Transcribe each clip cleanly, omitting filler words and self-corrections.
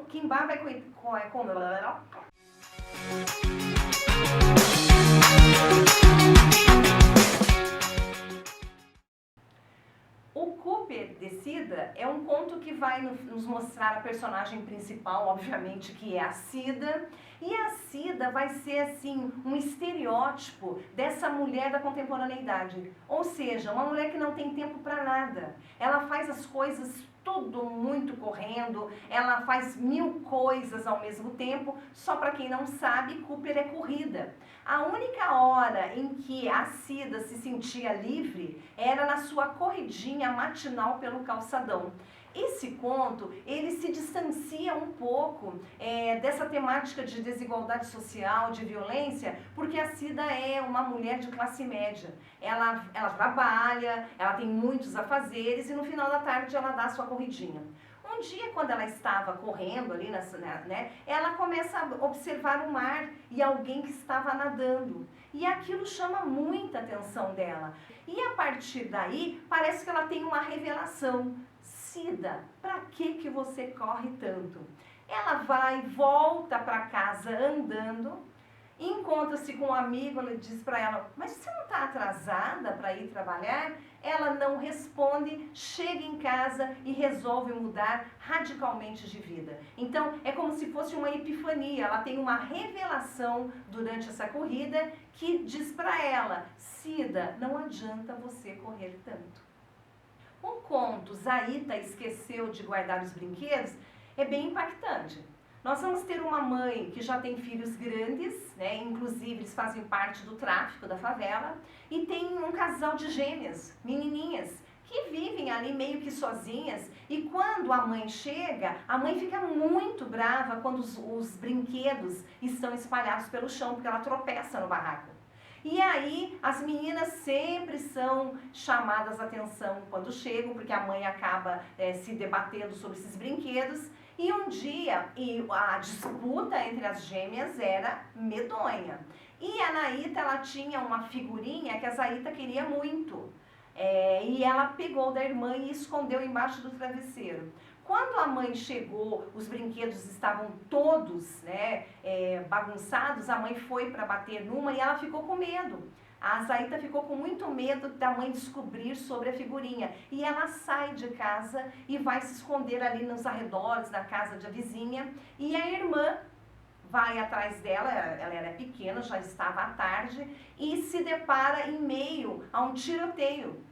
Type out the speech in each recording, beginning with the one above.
Kimbá vai com O Cooper Decida é um conto que vai nos mostrar a personagem principal, obviamente, que é a Cida. E a Cida vai ser, assim, um estereótipo dessa mulher da contemporaneidade. Ou seja, uma mulher que não tem tempo para nada. Ela faz as coisas tudo muito correndo, ela faz 1000 coisas ao mesmo tempo. Só para quem não sabe, Cooper é corrida. A única hora em que a Cida se sentia livre era na sua corridinha matinal pelo calçadão. Esse conto, ele se distancia um pouco dessa temática de desigualdade social, de violência, porque a Cida é uma mulher de classe média. Ela trabalha, ela tem muitos afazeres e no final da tarde ela dá a sua corridinha. Um dia, quando ela estava correndo ali, ela começa a observar o mar e alguém que estava nadando. E aquilo chama muita atenção dela. E a partir daí, parece que ela tem uma revelação. Cida, para que você corre tanto? Ela vai, volta para casa andando, encontra-se com um amigo, ele diz para ela, mas você não está atrasada para ir trabalhar? Ela não responde, chega em casa e resolve mudar radicalmente de vida. Então, é como se fosse uma epifania, ela tem uma revelação durante essa corrida que diz para ela, Cida, não adianta você correr tanto. O conto Zaita esqueceu de guardar os brinquedos é bem impactante. Nós vamos ter uma mãe que já tem filhos grandes, inclusive eles fazem parte do tráfico da favela, e tem um casal de gêmeas, menininhas, que vivem ali meio que sozinhas, e quando a mãe chega, a mãe fica muito brava quando os brinquedos estão espalhados pelo chão, porque ela tropeça no barraco. E aí, as meninas sempre são chamadas a atenção quando chegam, porque a mãe acaba se debatendo sobre esses brinquedos. E um dia, a disputa entre as gêmeas era medonha. E a Anaíta, ela tinha uma figurinha que a Zaita queria muito. E ela pegou da irmã e escondeu embaixo do travesseiro. Quando a mãe chegou, os brinquedos estavam todos bagunçados, a mãe foi para bater numa e ela ficou com medo. A Zaita ficou com muito medo da mãe descobrir sobre a figurinha. E ela sai de casa e vai se esconder ali nos arredores da casa da vizinha. E a irmã vai atrás dela, ela era pequena, já estava à tarde, e se depara em meio a um tiroteio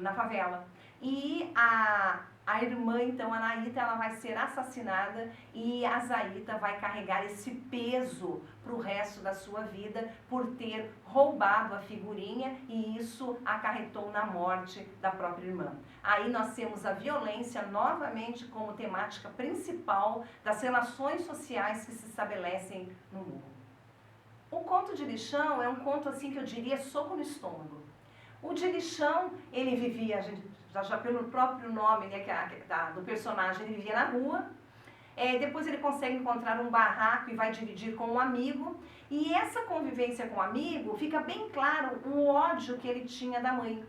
na favela. E a irmã, então, a Anaíta, ela vai ser assassinada e a Zaita vai carregar esse peso para o resto da sua vida por ter roubado a figurinha e isso acarretou na morte da própria irmã. Aí nós temos a violência novamente como temática principal das relações sociais que se estabelecem no mundo. O conto de lixão é um conto assim que eu diria soco no estômago. O de lixão, ele vivia, já pelo próprio nome do personagem, ele vivia na rua. Depois ele consegue encontrar um barraco e vai dividir com um amigo. E essa convivência com o amigo, fica bem claro o ódio que ele tinha da mãe.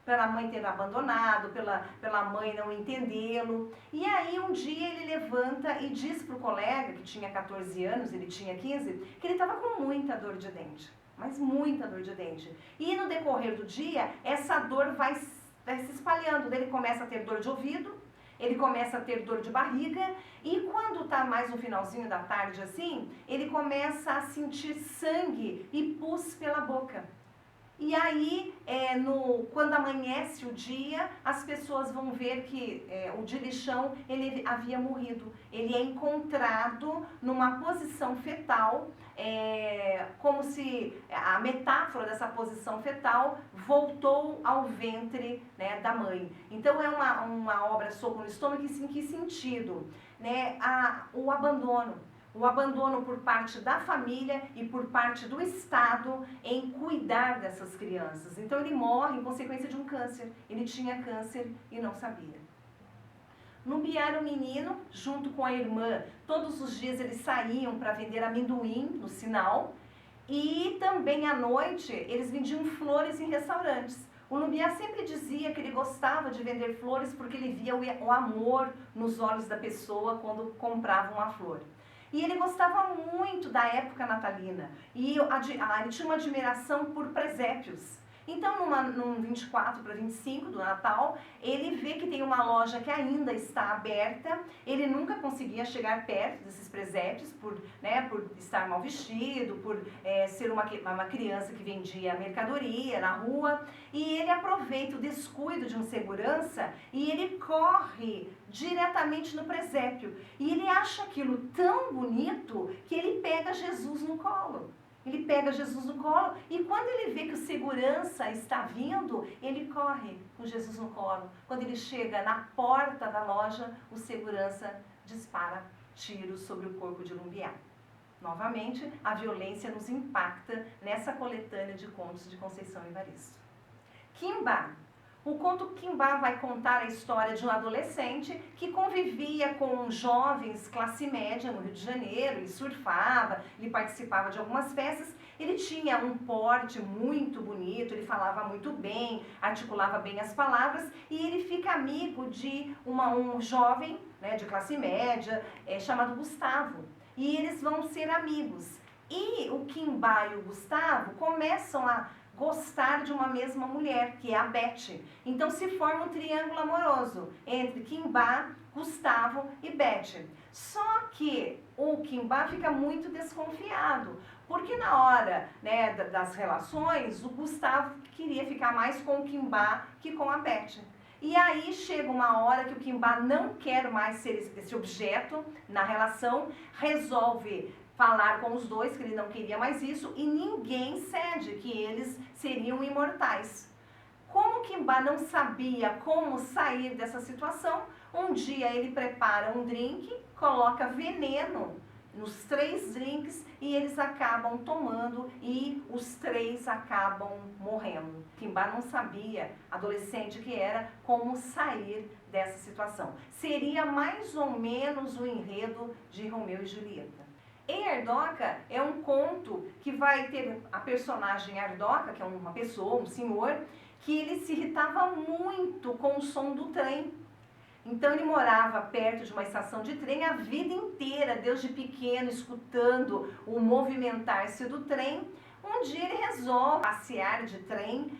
Pela mãe ter abandonado, pela mãe não entendê-lo. E aí um dia ele levanta e diz para o colega, que tinha 14 anos, ele tinha 15, que ele estava com muita dor de dente. Mas muita dor de dente. E no decorrer do dia, essa dor vai se espalhando. Ele começa a ter dor de ouvido, ele começa a ter dor de barriga, e quando está mais no finalzinho da tarde assim, ele começa a sentir sangue e pus pela boca. E aí, quando amanhece o dia, as pessoas vão ver que o de lixão, ele havia morrido. Ele é encontrado numa posição fetal, como se a metáfora dessa posição fetal voltou ao ventre da mãe. Então, é uma obra soco no estômago, em que sentido? O abandono. O abandono por parte da família e por parte do Estado em cuidar dessas crianças. Então ele morre em consequência de um câncer. Ele tinha câncer e não sabia. No Biar o Menino, junto com a irmã, todos os dias eles saíam para vender amendoim no sinal. E também à noite eles vendiam flores em restaurantes. O Lumière sempre dizia que ele gostava de vender flores porque ele via o amor nos olhos da pessoa quando comprava uma flor. E ele gostava muito da época natalina. E ele tinha uma admiração por presépios. Então, num 24 para 25 do Natal, ele vê que tem uma loja que ainda está aberta. Ele nunca conseguia chegar perto desses presépios por estar mal vestido, por ser uma criança que vendia mercadoria na rua. E ele aproveita o descuido de um segurança e ele corre diretamente no presépio. E ele acha aquilo tão bonito que ele pega Jesus no colo. Ele pega Jesus no colo e quando ele vê que o segurança está vindo, ele corre com Jesus no colo. Quando ele chega na porta da loja, o segurança dispara tiros sobre o corpo de Lumière. Novamente, a violência nos impacta nessa coletânea de contos de Conceição Evaristo. Quimba. O conto Quimba vai contar a história de um adolescente que convivia com jovens classe média no Rio de Janeiro, ele surfava, ele participava de algumas festas, ele tinha um porte muito bonito, ele falava muito bem, articulava bem as palavras e ele fica amigo de um jovem de classe média chamado Gustavo. E eles vão ser amigos. E o Quimba e o Gustavo começam a gostar de uma mesma mulher, que é a Beth. Então se forma um triângulo amoroso entre Quimba, Gustavo e Beth. Só que o Quimba fica muito desconfiado, porque na hora das relações, o Gustavo queria ficar mais com o Quimba que com a Beth. E aí chega uma hora que o Quimba não quer mais ser esse objeto na relação, resolve falar com os dois que ele não queria mais isso e ninguém cede que eles seriam imortais. Como Quimba não sabia como sair dessa situação, um dia ele prepara um drink, coloca veneno nos 3 drinks e eles acabam tomando e os 3 acabam morrendo. Quimba não sabia, adolescente que era, como sair dessa situação. Seria mais ou menos o enredo de Romeu e Julieta. Em Ardoca é um conto que vai ter a personagem Ardoca, que é uma pessoa, um senhor, que ele se irritava muito com o som do trem. Então ele morava perto de uma estação de trem a vida inteira, desde pequeno, escutando o movimentar-se do trem. Um dia ele resolve passear de trem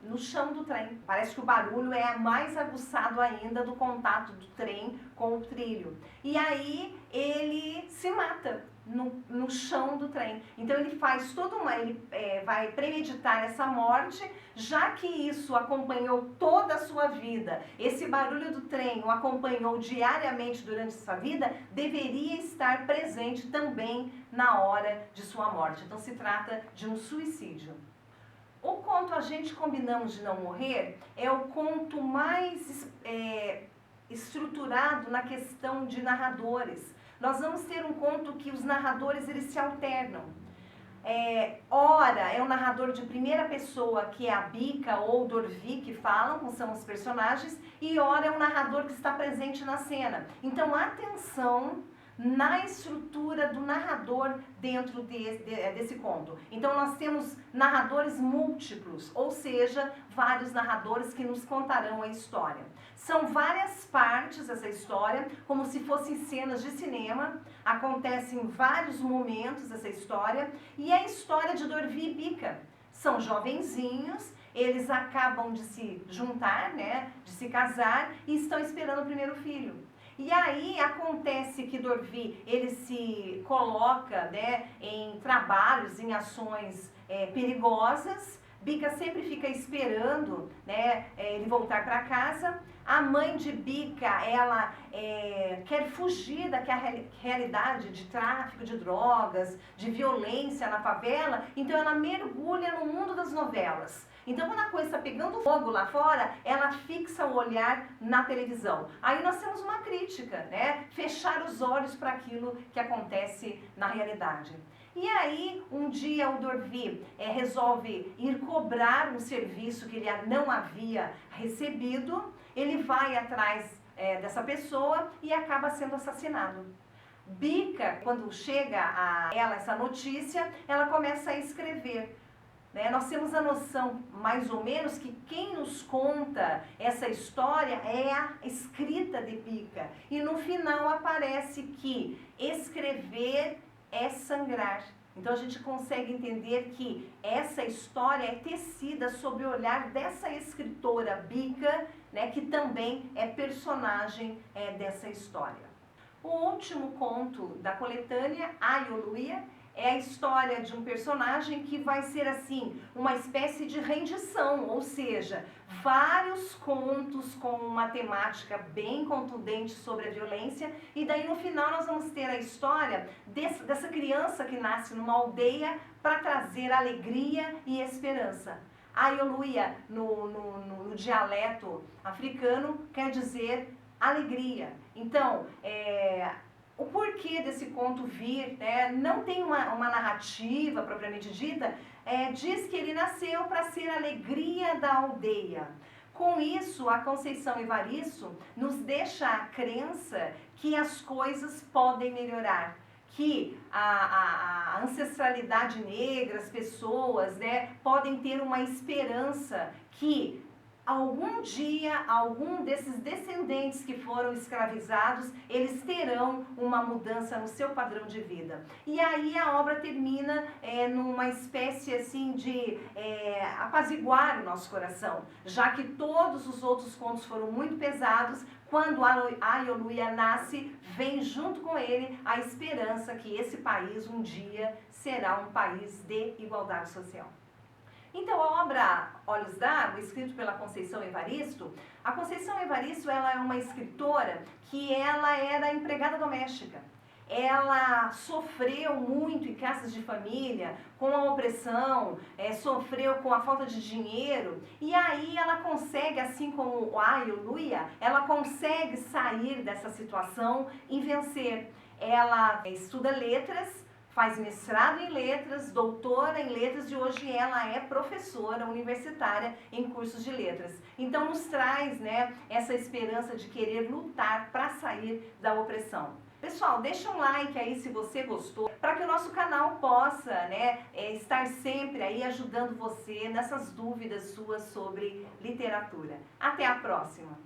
no chão do trem. Parece que o barulho é mais aguçado ainda do contato do trem com o trilho. E aí ele se mata no chão do trem. Então ele faz ele vai premeditar essa morte, já que isso acompanhou toda a sua vida. Esse barulho do trem o acompanhou diariamente durante sua vida, deveria estar presente também na hora de sua morte. Então se trata de um suicídio. O conto A Gente Combinamos de Não Morrer é o conto mais estruturado na questão de narradores. Nós vamos ter um conto que os narradores eles se alternam. Ora é um narrador de primeira pessoa, que é a Bica ou Dorvi, que falam, que são os personagens, e ora é um narrador que está presente na cena. Então, atenção na estrutura do narrador dentro desse conto. Então nós temos narradores múltiplos, ou seja, vários narradores que nos contarão a história. São várias partes dessa história, como se fossem cenas de cinema, acontecem em vários momentos dessa história, e a história de Dorvi e Bica. São jovenzinhos, eles acabam de se juntar, de se casar, e estão esperando o primeiro filho. E aí acontece que Dorvi, ele se coloca em trabalhos, em ações perigosas. Bica sempre fica esperando ele voltar para casa. A mãe de Bica, ela quer fugir daquela realidade de tráfico de drogas, de violência na favela, então ela mergulha no mundo das novelas. Então, quando a coisa está pegando fogo lá fora, ela fixa o olhar na televisão. Aí nós temos uma crítica, fechar os olhos para aquilo que acontece na realidade. E aí, um dia o Dorvi resolve ir cobrar um serviço que ele não havia recebido. Ele vai atrás dessa pessoa e acaba sendo assassinado. Bica, quando chega a ela essa notícia, ela começa a escrever né, nós temos a noção, mais ou menos, que quem nos conta essa história é a escrita de Pica. E no final aparece que escrever é sangrar. Então a gente consegue entender que essa história é tecida sob o olhar dessa escritora Bica, né, que também é personagem dessa história. O último conto da coletânea, Aioluia, é a história de um personagem que vai ser assim, uma espécie de rendição, ou seja, vários contos com uma temática bem contundente sobre a violência, e daí no final nós vamos ter a história dessa criança que nasce numa aldeia para trazer alegria e esperança. Aioluia, no dialeto africano, quer dizer alegria. Então, o porquê desse conto vir, né, não tem uma narrativa propriamente dita, diz que ele nasceu para ser a alegria da aldeia. Com isso, a Conceição Evaristo nos deixa a crença que as coisas podem melhorar, que a ancestralidade negra, as pessoas, né, podem ter uma esperança que algum dia, algum desses descendentes que foram escravizados, eles terão uma mudança no seu padrão de vida. E aí a obra termina numa espécie assim de apaziguar o nosso coração, já que todos os outros contos foram muito pesados. Quando Aioluia nasce, vem junto com ele a esperança que esse país um dia será um país de igualdade social. Então, a obra Olhos d'Água, escrito pela Conceição Evaristo, a Conceição Evaristo, ela é uma escritora que ela era empregada doméstica. Ela sofreu muito em casas de família, com a opressão, sofreu com a falta de dinheiro, e aí ela consegue, assim como Aioluia, ela consegue sair dessa situação e vencer. Ela estuda letras, faz mestrado em letras, doutora em letras e hoje ela é professora universitária em cursos de letras. Então nos traz, né, essa esperança de querer lutar para sair da opressão. Pessoal, deixa um like aí se você gostou, para que o nosso canal possa, né, estar sempre aí ajudando você nessas dúvidas suas sobre literatura. Até a próxima!